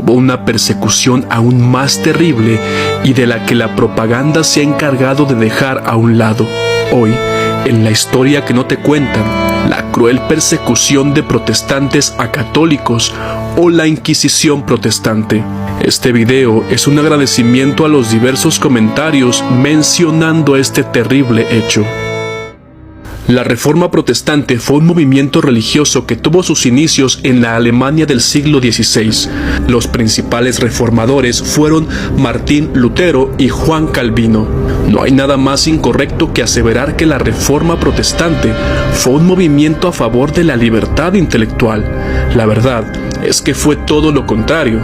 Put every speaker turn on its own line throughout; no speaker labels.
tuvo una persecución aún más terrible y de la que la propaganda se ha encargado de dejar a un lado. Hoy, en la historia que no te cuentan, la cruel persecución de protestantes a católicos o la Inquisición protestante. Este video es un agradecimiento a los diversos comentarios mencionando este terrible hecho. La Reforma Protestante fue un movimiento religioso que tuvo sus inicios en la Alemania del siglo XVI. Los principales reformadores fueron Martín Lutero y Juan Calvino. No hay nada más incorrecto que aseverar que la Reforma Protestante fue un movimiento a favor de la libertad intelectual. La verdad es que fue todo lo contrario.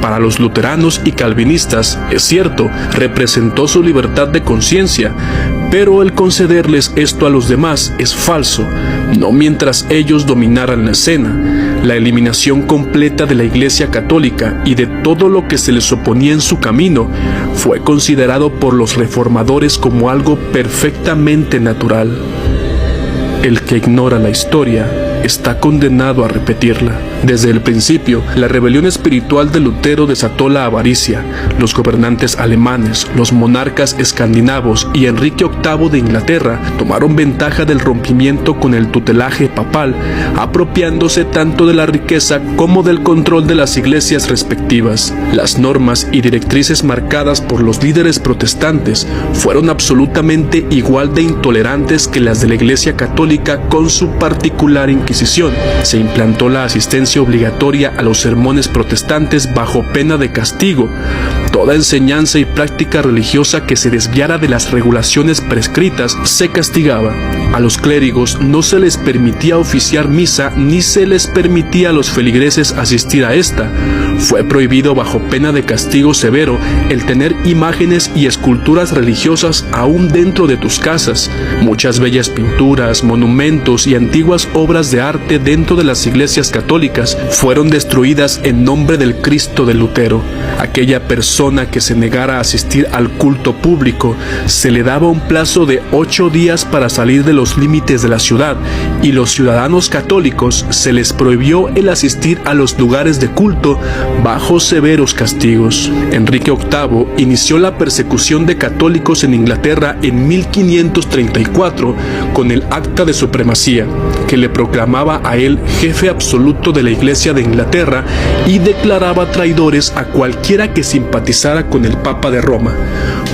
Para los luteranos y calvinistas, es cierto, representó su libertad de conciencia, pero el concederles esto a los demás es falso, no mientras ellos dominaran la escena. La eliminación completa de la Iglesia Católica y de todo lo que se les oponía en su camino fue considerado por los reformadores como algo perfectamente natural. El que ignora la historia está condenado a repetirla. Desde el principio, la rebelión espiritual de Lutero desató la avaricia. Los gobernantes alemanes, los monarcas escandinavos y Enrique VIII de Inglaterra tomaron ventaja del rompimiento con el tutelaje papal, apropiándose tanto de la riqueza como del control de las iglesias respectivas. Las normas y directrices marcadas por los líderes protestantes fueron absolutamente igual de intolerantes que las de la Iglesia Católica con su particular Inquisición. Se implantó la asistencia obligatoria a los sermones protestantes bajo pena de castigo. Toda enseñanza y práctica religiosa que se desviara de las regulaciones prescritas se castigaba. A los clérigos no se les permitía oficiar misa ni se les permitía a los feligreses asistir a esta. Fue prohibido bajo pena de castigo severo el tener imágenes y esculturas religiosas aún dentro de tus casas. Muchas bellas pinturas, monumentos y antiguas obras de arte dentro de las iglesias católicas fueron destruidas en nombre del Cristo de Lutero. Aquella persona que se negara a asistir al culto público se le daba un plazo de 8 días para salir de los límites de la ciudad, y los ciudadanos católicos se les prohibió el asistir a los lugares de culto bajo severos castigos. Enrique VIII inició la persecución de católicos en Inglaterra en 1534 con el Acta de Supremacía, que le proclamaba a él jefe absoluto de la Iglesia de Inglaterra y declaraba traidores a cualquiera que simpatizara con el Papa de Roma.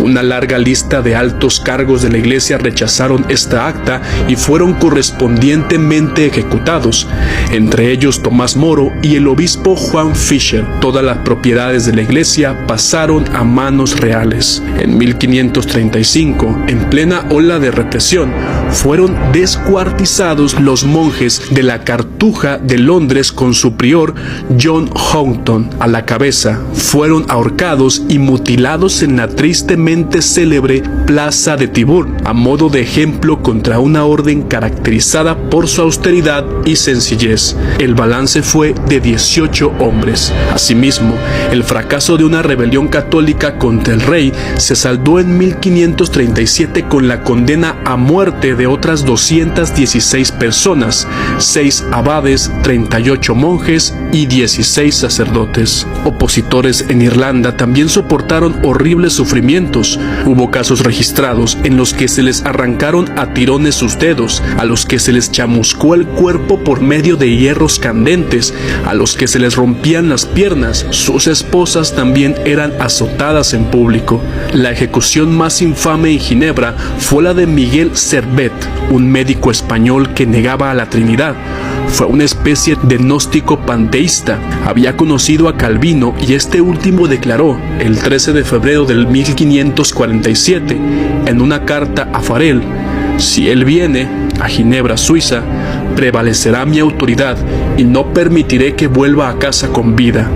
Una larga lista de altos cargos de la Iglesia rechazaron esta acta y fueron correspondientemente ejecutados, entre ellos Tomás Moro y el obispo Juan Fisher. Todas las propiedades de la Iglesia pasaron a manos reales. En 1535, en plena ola de represión, fueron descuartizados los monjes de la Cartuja de Londres con su prior John Houghton a la cabeza. Fueron ahorcados y mutilados en la tristemente célebre Plaza de Tyburn, a modo de ejemplo contra una orden caracterizada por su austeridad y sencillez. El balance fue de 18 hombres. Asimismo, el fracaso de una rebelión católica contra el rey se saldó en 1537 con la condena a muerte de otras 216 personas, 6 abades, 38 monjes y 16 sacerdotes. Opositores en Irlanda también soportaron horribles sufrimientos. Hubo casos registrados en los que se les arrancaron a tirones sus dedos, a los que se les chamuscó el cuerpo por medio de hierros candentes, a los que se les rompían las piernas. Sus esposas también eran azotadas en público. La ejecución más infame en Ginebra fue la de Miguel Servet, un médico español que negaba a la Trinidad. Fue una especie de gnóstico panteísta. Había conocido a Calvino y este último declaró, el 13 de febrero del 1547, en una carta a Farel: si él viene a Ginebra, Suiza, prevalecerá mi autoridad y no permitiré que vuelva a casa con vida.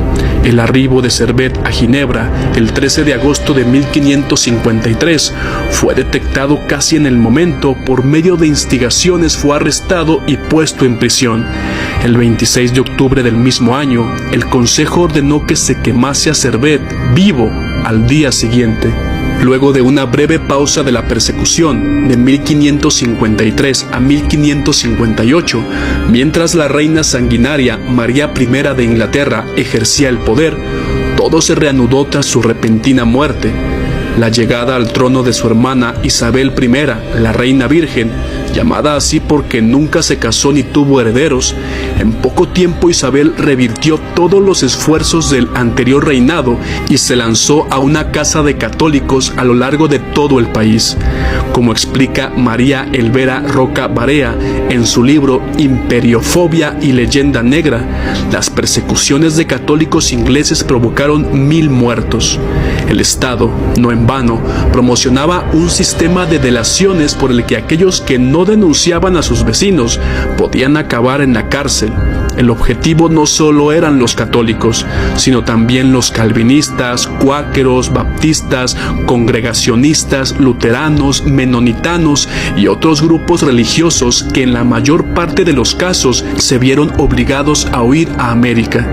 El arribo de Servet a Ginebra el 13 de agosto de 1553 fue detectado casi en el momento. Por medio de instigaciones fue arrestado y puesto en prisión. El 26 de octubre del mismo año, el Consejo ordenó que se quemase a Servet vivo al día siguiente. Luego de una breve pausa de la persecución de 1553 a 1558, mientras la reina sanguinaria María I de Inglaterra ejercía el poder, todo se reanudó tras su repentina muerte. La llegada al trono de su hermana Isabel I, la reina virgen, llamada así porque nunca se casó ni tuvo herederos, en poco tiempo Isabel revirtió todos los esfuerzos del anterior reinado y se lanzó a una casa de católicos a lo largo de todo el país. Como explica María Elvera Roca Barea en su libro Imperiofobia y Leyenda Negra, las persecuciones de católicos ingleses provocaron 1000 muertos. El Estado, no en vano, promocionaba un sistema de delaciones por el que aquellos que no denunciaban a sus vecinos podían acabar en la cárcel. El objetivo no solo eran los católicos, sino también los calvinistas, cuáqueros, baptistas, congregacionistas, luteranos, menonitanos y otros grupos religiosos que en la mayor parte de los casos se vieron obligados a huir a América.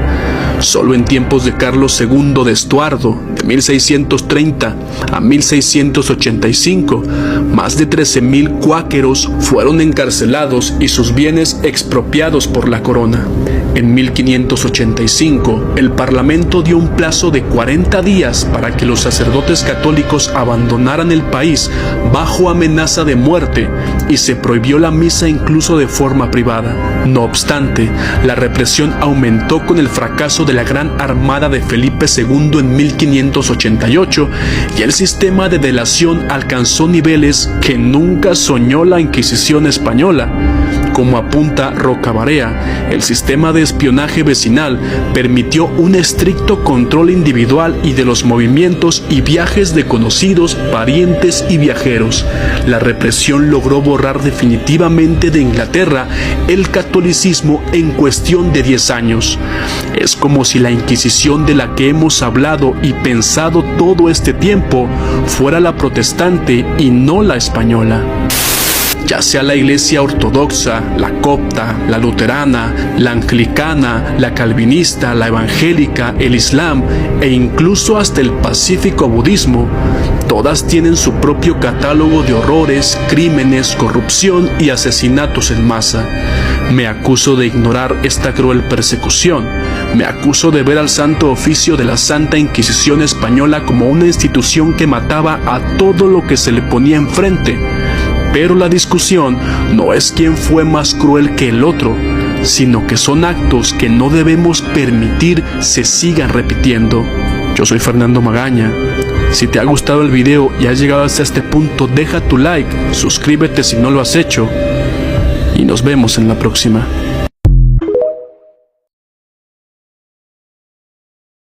Solo en tiempos de Carlos II de Estuardo, de 1630 a 1685, más de 13,000 cuáqueros fueron encarcelados y sus bienes expropiados por la corona. En 1585, el Parlamento dio un plazo de 40 días para que los sacerdotes católicos abandonaran el país bajo amenaza de muerte y se prohibió la misa incluso de forma privada. No obstante, la represión aumentó con el fracaso de la Gran Armada de Felipe II en 1588 y el sistema de delación alcanzó niveles que nunca soñó la Inquisición española. Como apunta Roca Barea, el sistema de espionaje vecinal permitió un estricto control individual y de los movimientos y viajes de conocidos, parientes y viajeros. La represión logró borrar definitivamente de Inglaterra el catolicismo en cuestión de 10 años. Es como si la Inquisición de la que hemos hablado y pensado todo este tiempo fuera la protestante y no la española. Ya sea la iglesia ortodoxa, la copta, la luterana, la anglicana, la calvinista, la evangélica, el islam e incluso hasta el pacífico budismo, todas tienen su propio catálogo de horrores, crímenes, corrupción y asesinatos en masa. Me acuso de ignorar esta cruel persecución. Me acuso de ver al Santo Oficio de la Santa Inquisición Española como una institución que mataba a todo lo que se le ponía enfrente. Pero la discusión no es quién fue más cruel que el otro, sino que son actos que no debemos permitir se sigan repitiendo. Yo soy Fernando Magaña. Si te ha gustado el video y has llegado hasta este punto, deja tu like, suscríbete si no lo has hecho y nos vemos en la próxima.